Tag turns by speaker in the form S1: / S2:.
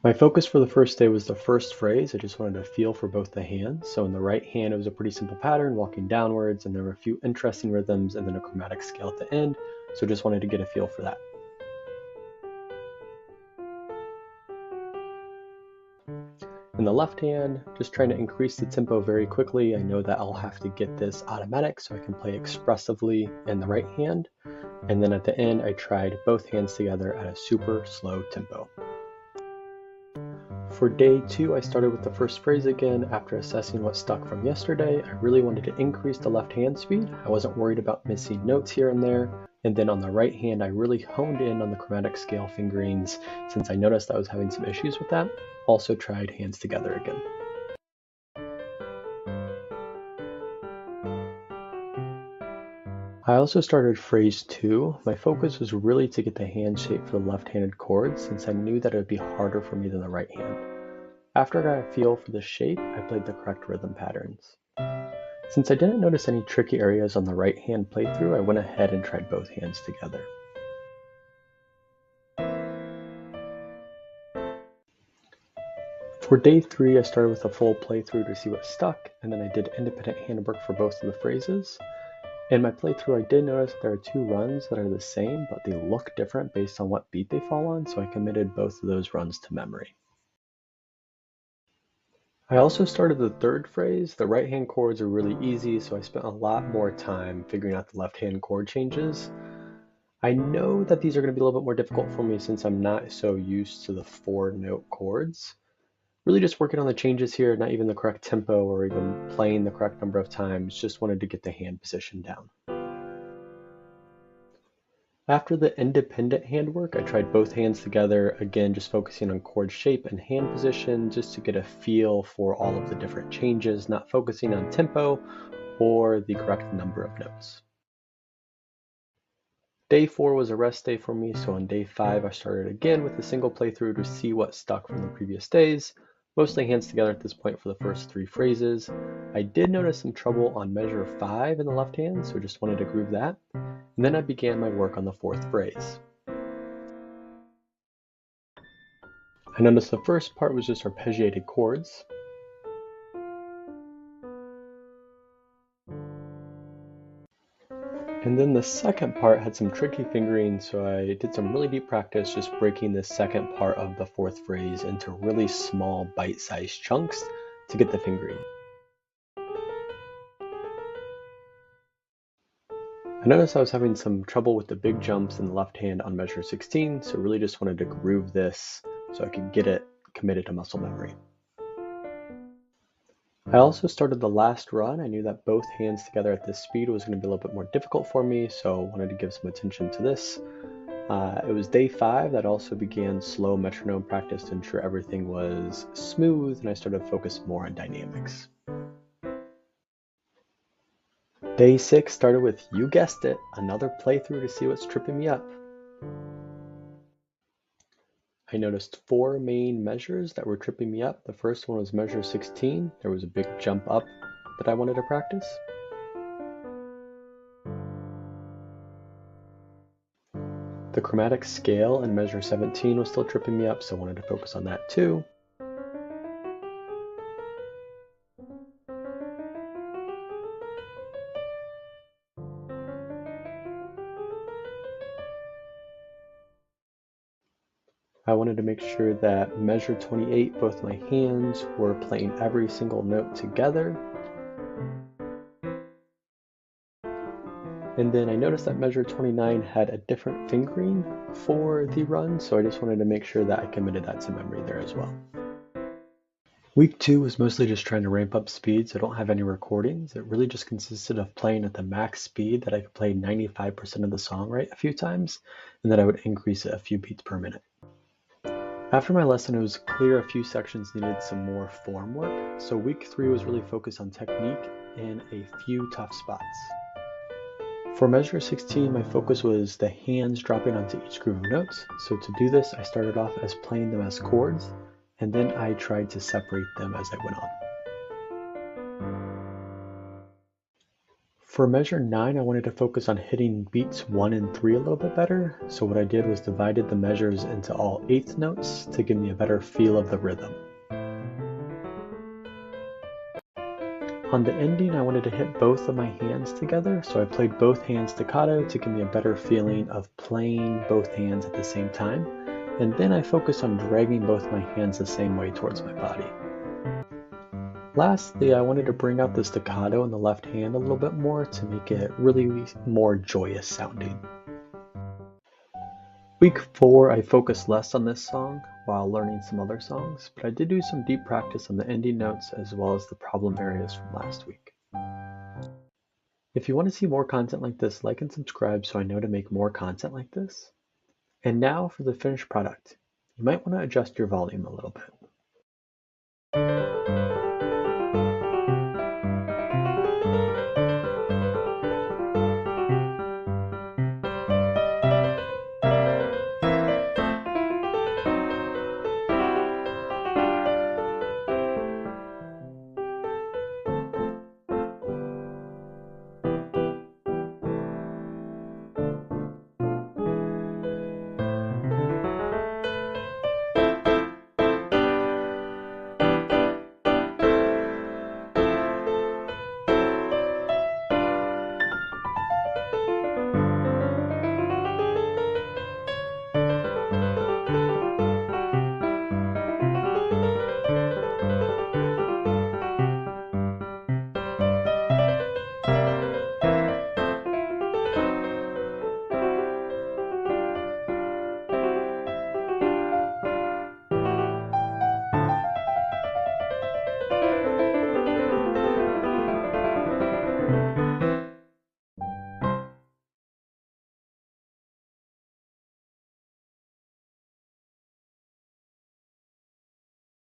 S1: My focus for the first day was the first phrase. I just wanted to feel for both the hands. So in the right hand, it was a pretty simple pattern, walking downwards, and there were a few interesting rhythms and then a chromatic scale at the end. So just wanted to get a feel for that. In the left hand, just trying to increase the tempo very quickly. I know that I'll have to get this automatic so I can play expressively in the right hand. And then at the end, I tried both hands together at a super slow tempo. For day 2, I started with the first phrase again. After assessing what stuck from yesterday, I really wanted to increase the left hand speed. I wasn't worried about missing notes here and there. And then on the right hand, I really honed in on the chromatic scale fingerings since I noticed I was having some issues with that. Also tried hands together again. I also started phrase 2. My focus was really to get the hand shape for the left-handed chords since I knew that it would be harder for me than the right hand. After I got a feel for the shape, I played the correct rhythm patterns. Since I didn't notice any tricky areas on the right hand playthrough, I went ahead and tried both hands together. For day 3, I started with a full playthrough to see what stuck, and then I did independent handwork for both of the phrases. In my playthrough, I did notice there are 2 runs that are the same, but they look different based on what beat they fall on, so I committed both of those runs to memory. I also started the third phrase. The right hand chords are really easy, so I spent a lot more time figuring out the left hand chord changes. I know that these are going to be a little bit more difficult for me since I'm not so used to the 4-note chords. Really just working on the changes here, not even the correct tempo or even playing the correct number of times, just wanted to get the hand position down. After the independent handwork, I tried both hands together, again just focusing on chord shape and hand position just to get a feel for all of the different changes, not focusing on tempo or the correct number of notes. Day 4 was a rest day for me, so on day 5 I started again with a single playthrough to see what stuck from the previous days, mostly hands together at this point for the first 3 phrases. I did notice some trouble on measure 5 in the left hand, so just wanted to groove that. And then I began my work on the 4th phrase. I noticed the first part was just arpeggiated chords. And then the second part had some tricky fingering, so I did some really deep practice just breaking the second part of the 4th phrase into really small bite-sized chunks to get the fingering. I noticed I was having some trouble with the big jumps in the left hand on measure 16, so really just wanted to groove this so I could get it committed to muscle memory. I also started the last run. I knew that both hands together at this speed was going to be a little bit more difficult for me, so wanted to give some attention to this. It was day 5 that also began slow metronome practice to ensure everything was smooth, and I started to focus more on dynamics. Day 6 started with, you guessed it, another playthrough to see what's tripping me up. I noticed 4 main measures that were tripping me up. The first one was measure 16. There was a big jump up that I wanted to practice. The chromatic scale in measure 17 was still tripping me up, so I wanted to focus on that too. I wanted to make sure that measure 28, both my hands were playing every single note together. And then I noticed that measure 29 had a different fingering for the run, so I just wanted to make sure that I committed that to memory there as well. Week 2 was mostly just trying to ramp up speed, so I don't have any recordings. It really just consisted of playing at the max speed that I could play 95% of the song right a few times, and then I would increase it a few beats per minute. After my lesson, it was clear a few sections needed some more form work, so week 3 was really focused on technique in a few tough spots. For measure 16, my focus was the hands dropping onto each groove of notes, so to do this, I started off as playing them as chords, and then I tried to separate them as I went on. For measure 9, I wanted to focus on hitting beats 1 and 3 a little bit better, so what I did was divided the measures into all eighth notes to give me a better feel of the rhythm. On the ending, I wanted to hit both of my hands together, so I played both hands staccato to give me a better feeling of playing both hands at the same time, and then I focused on dragging both my hands the same way towards my body. Lastly, I wanted to bring out the staccato in the left hand a little bit more to make it really more joyous sounding. Week 4, I focused less on this song while learning some other songs, but I did do some deep practice on the ending notes as well as the problem areas from last week. If you want to see more content like this, like and subscribe so I know to make more content like this. And now for the finished product. You might want to adjust your volume a little bit.